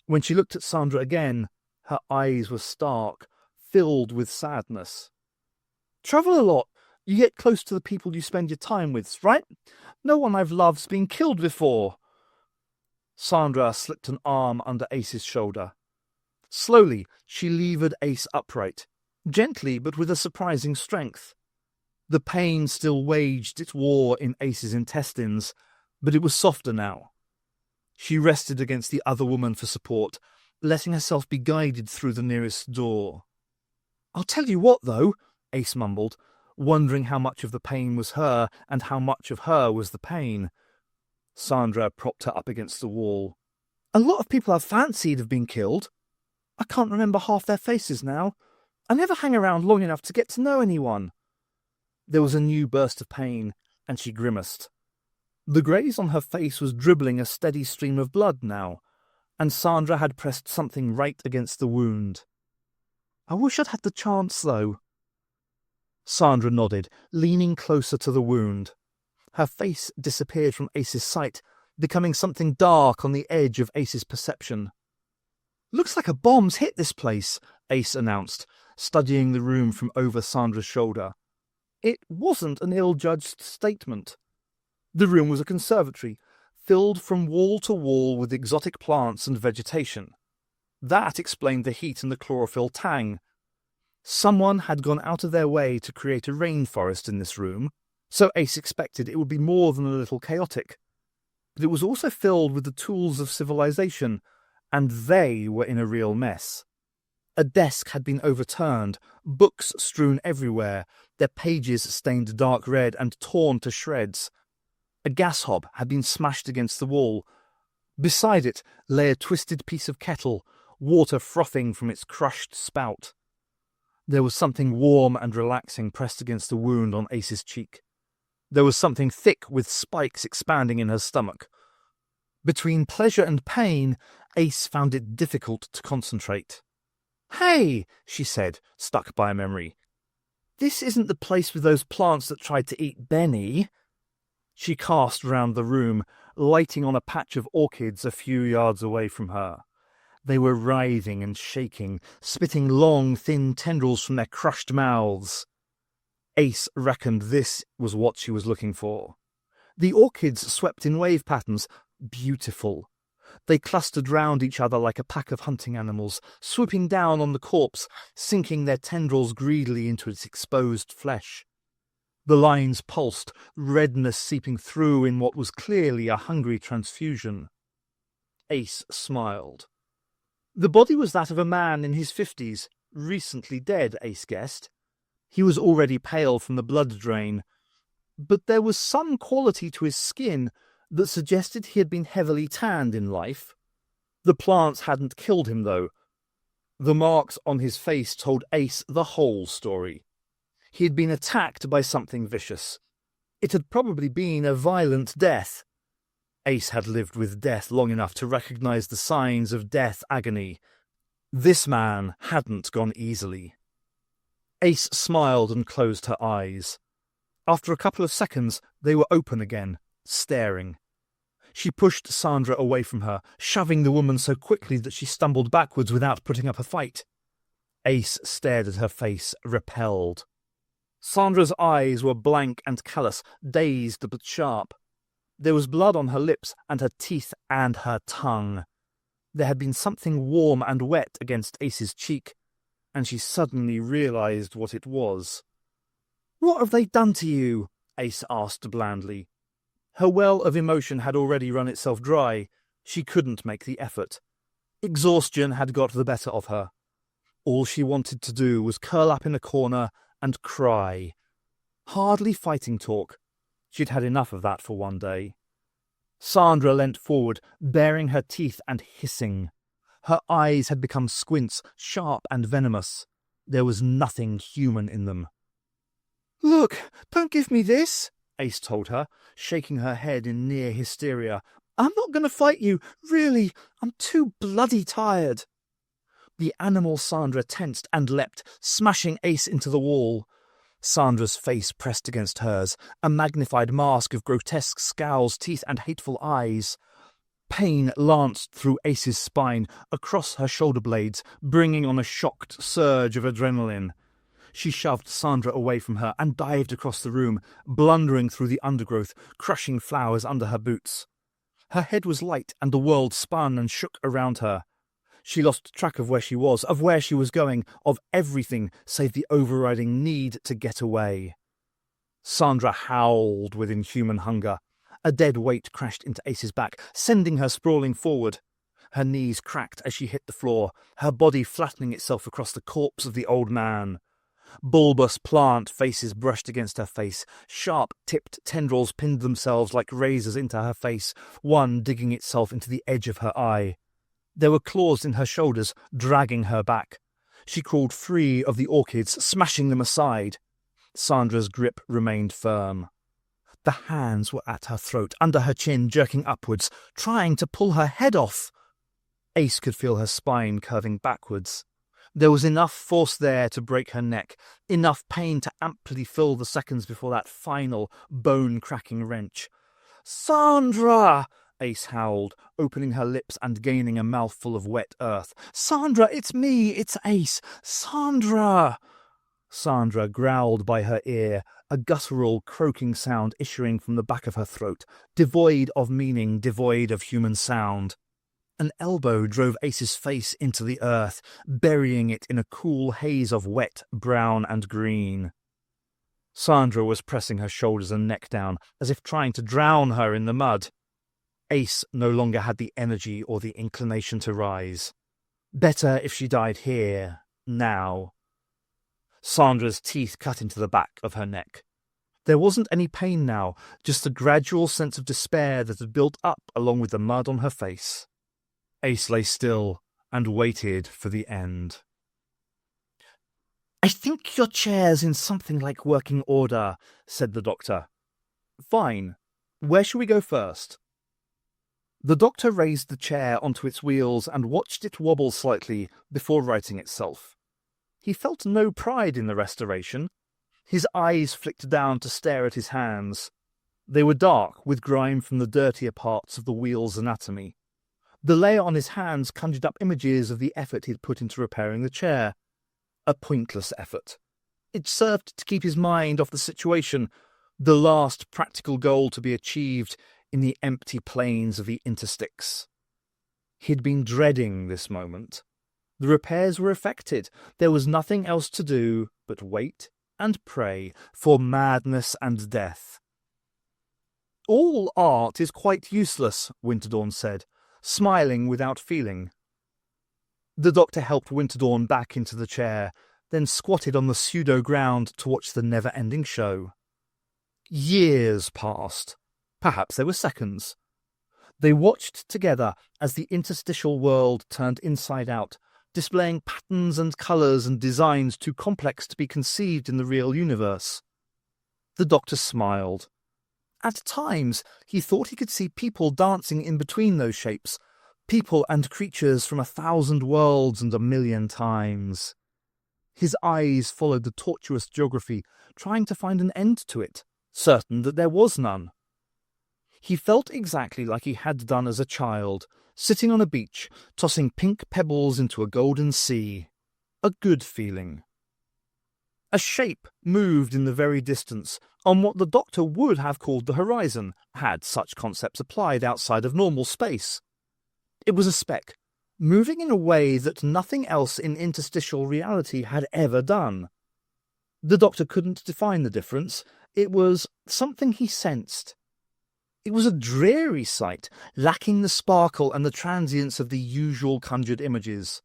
When she looked at Sandra again, her eyes were stark, filled with sadness. "Travel a lot. You get close to the people you spend your time with, right? No one I've loved's been killed before." Sandra slipped an arm under Ace's shoulder. Slowly, she levered Ace upright, gently but with a surprising strength. The pain still waged its war in Ace's intestines, but it was softer now. She rested against the other woman for support, letting herself be guided through the nearest door. "I'll tell you what, though," Ace mumbled, wondering how much of the pain was her and how much of her was the pain. Sandra propped her up against the wall. "A lot of people I've fancied have been killed." I can't remember half their faces now. I never hang around long enough to get to know anyone." There was a new burst of pain, and she grimaced. The graze on her face was dribbling a steady stream of blood now, and Sandra had pressed something right against the wound. "I wish I'd had the chance, though." Sandra nodded, leaning closer to the wound. Her face disappeared from Ace's sight, becoming something dark on the edge of Ace's perception. "Looks like a bomb's hit this place," Ace announced, studying the room from over Sandra's shoulder. It wasn't an ill-judged statement. The room was a conservatory, filled from wall to wall with exotic plants and vegetation. That explained the heat and the chlorophyll tang. Someone had gone out of their way to create a rainforest in this room, so Ace expected it would be more than a little chaotic. But it was also filled with the tools of civilization, and they were in a real mess. A desk had been overturned, books strewn everywhere, their pages stained dark red and torn to shreds. A gas hob had been smashed against the wall. Beside it lay a twisted piece of kettle, water frothing from its crushed spout. There was something warm and relaxing pressed against the wound on Ace's cheek. There was something thick with spikes expanding in her stomach. Between pleasure and pain, Ace found it difficult to concentrate. "Hey," she said, stuck by a memory. "This isn't the place with those plants that tried to eat Benny." She cast round the room, lighting on a patch of orchids a few yards away from her. They were writhing and shaking, spitting long, thin tendrils from their crushed mouths. Ace reckoned this was what she was looking for. The orchids swept in wave patterns, beautiful. They clustered round each other like a pack of hunting animals, swooping down on the corpse, sinking their tendrils greedily into its exposed flesh. The lines pulsed, redness seeping through in what was clearly a hungry transfusion. Ace smiled. The body was that of a man in his 50s, recently dead, Ace guessed. He was already pale from the blood drain, but there was some quality to his skin that suggested he had been heavily tanned in life. The plants hadn't killed him, though. The marks on his face told Ace the whole story. He had been attacked by something vicious. It had probably been a violent death. Ace had lived with death long enough to recognize the signs of death agony. This man hadn't gone easily. Ace smiled and closed her eyes. After a couple of seconds, they were open again, staring. She pushed Sandra away from her, shoving the woman so quickly that she stumbled backwards without putting up a fight. Ace stared at her face, repelled. Sandra's eyes were blank and callous, dazed but sharp. There was blood on her lips and her teeth and her tongue. There had been something warm and wet against Ace's cheek, and she suddenly realized what it was. "What have they done to you?" Ace asked blandly. Her well of emotion had already run itself dry. She couldn't make the effort. Exhaustion had got the better of her. All she wanted to do was curl up in a corner and cry. Hardly fighting talk. She'd had enough of that for one day. Sandra leant forward, baring her teeth and hissing. Her eyes had become squints, sharp and venomous. There was nothing human in them. "Look, don't give me this," Ace told her, shaking her head in near hysteria. "I'm not going to fight you, really. I'm too bloody tired." The animal Sandra tensed and leapt, smashing Ace into the wall. Sandra's face pressed against hers, a magnified mask of grotesque scowls, teeth, and hateful eyes. Pain lanced through Ace's spine, across her shoulder blades, bringing on a shocked surge of adrenaline. She shoved Sandra away from her and dived across the room, blundering through the undergrowth, crushing flowers under her boots. Her head was light, and the world spun and shook around her. She lost track of where she was, of where she was going, of everything save the overriding need to get away. Sandra howled with inhuman hunger. A dead weight crashed into Ace's back, sending her sprawling forward. Her knees cracked as she hit the floor, her body flattening itself across the corpse of the old man. Bulbous plant faces brushed against her face. Sharp-tipped tendrils pinned themselves like razors into her face, one digging itself into the edge of her eye. There were claws in her shoulders, dragging her back. She crawled free of the orchids, smashing them aside. Sandra's grip remained firm. The hands were at her throat, under her chin, jerking upwards, trying to pull her head off. Ace could feel her spine curving backwards. There was enough force there to break her neck, enough pain to amply fill the seconds before that final, bone-cracking wrench. "Sandra!" Ace howled, opening her lips and gaining a mouthful of wet earth. "Sandra, it's me, it's Ace! Sandra!" Sandra growled by her ear, a guttural, croaking sound issuing from the back of her throat, devoid of meaning, devoid of human sound. An elbow drove Ace's face into the earth, burying it in a cool haze of wet, brown and green. Sandra was pressing her shoulders and neck down, as if trying to drown her in the mud. Ace no longer had the energy or the inclination to rise. Better if she died here, now. Sandra's teeth cut into the back of her neck. There wasn't any pain now, just a gradual sense of despair that had built up along with the mud on her face. Ace lay still and waited for the end. "I think your chair's in something like working order," said the doctor. "Fine. Where shall we go first?" The doctor raised the chair onto its wheels and watched it wobble slightly before righting itself. He felt no pride in the restoration. His eyes flicked down to stare at his hands. They were dark, with grime from the dirtier parts of the wheel's anatomy. The layer on his hands conjured up images of the effort he'd put into repairing the chair. A pointless effort. It served to keep his mind off the situation, the last practical goal to be achieved in the empty plains of the interstices. He'd been dreading this moment. The repairs were effected. There was nothing else to do but wait and pray for madness and death. "All art is quite useless," Winterdawn said, smiling without feeling. The doctor helped Winterdawn back into the chair, then squatted on the pseudo-ground to watch the never-ending show. Years passed. Perhaps they were seconds. They watched together as the interstitial world turned inside out, displaying patterns and colours and designs too complex to be conceived in the real universe. The doctor smiled. At times, he thought he could see people dancing in between those shapes, people and creatures from 1,000 worlds and 1,000,000 times. His eyes followed the tortuous geography, trying to find an end to it, certain that there was none. He felt exactly like he had done as a child, sitting on a beach, tossing pink pebbles into a golden sea. A good feeling. A shape moved in the very distance, on what the doctor would have called the horizon, had such concepts applied outside of normal space. It was a speck, moving in a way that nothing else in interstitial reality had ever done. The doctor couldn't define the difference. It was something he sensed. It was a dreary sight, lacking the sparkle and the transience of the usual conjured images.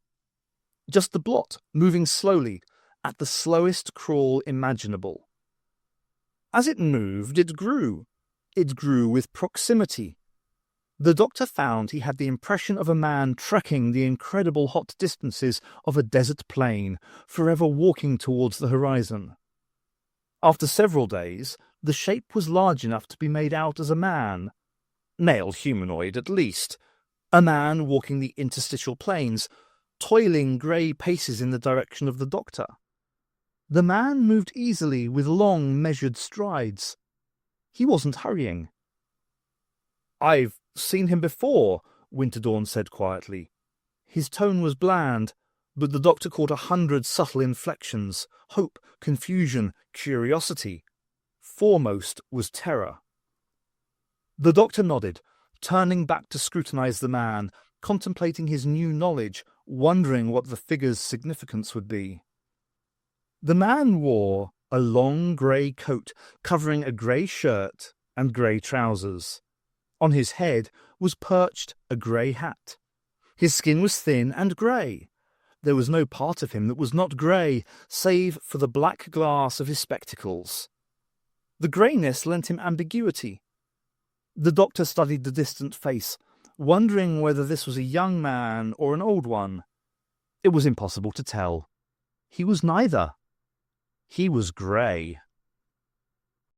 Just the blot, moving slowly, at the slowest crawl imaginable. As it moved, it grew. It grew with proximity. The doctor found he had the impression of a man trekking the incredible hot distances of a desert plain, forever walking towards the horizon. After several days, the shape was large enough to be made out as a man. Male humanoid, at least. A man walking the interstitial plains, toiling grey paces in the direction of the doctor. The man moved easily with long, measured strides. He wasn't hurrying. "I've seen him before," Winterdawn said quietly. His tone was bland, but the doctor caught 100 subtle inflections, hope, confusion, curiosity. Foremost was terror. The doctor nodded, turning back to scrutinize the man, contemplating his new knowledge, wondering what the figure's significance would be. The man wore a long grey coat covering a grey shirt and grey trousers. On his head was perched a grey hat. His skin was thin and grey. There was no part of him that was not grey, save for the black glass of his spectacles. The greyness lent him ambiguity. The doctor studied the distant face, wondering whether this was a young man or an old one. It was impossible to tell. He was neither. He was grey.